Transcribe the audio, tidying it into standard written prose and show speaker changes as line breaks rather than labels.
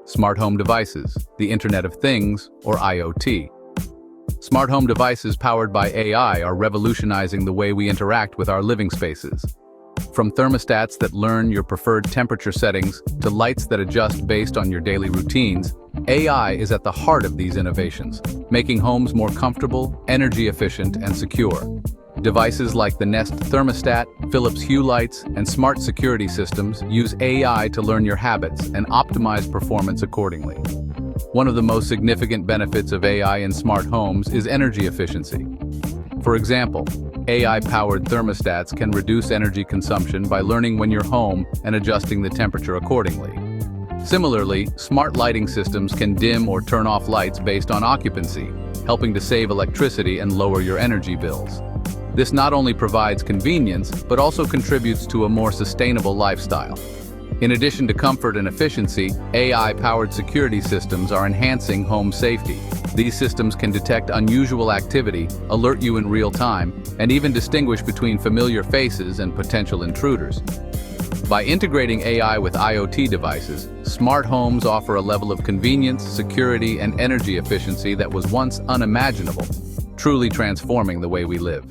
Smart home devices, the Internet of Things, or IoT. Smart home devices powered by AI are revolutionizing the way we interact with our living spaces. From thermostats that learn your preferred temperature settings to lights that adjust based on your daily routines, AI is at the heart of these innovations, making homes more comfortable, energy efficient, and secure. Devices like the Nest thermostat, Philips Hue lights, and smart security systems use AI to learn your habits and optimize performance accordingly. One of the most significant benefits of AI in smart homes is energy efficiency. For example, AI-powered thermostats can reduce energy consumption by learning when you're home and adjusting the temperature accordingly. Similarly, smart lighting systems can dim or turn off lights based on occupancy, helping to save electricity and lower your energy bills. This not only provides convenience, but also contributes to a more sustainable lifestyle. In addition to comfort and efficiency, AI-powered security systems are enhancing home safety. These systems can detect unusual activity, alert you in real time, and even distinguish between familiar faces and potential intruders. By integrating AI with IoT devices, smart homes offer a level of convenience, security, and energy efficiency that was once unimaginable, truly transforming the way we live.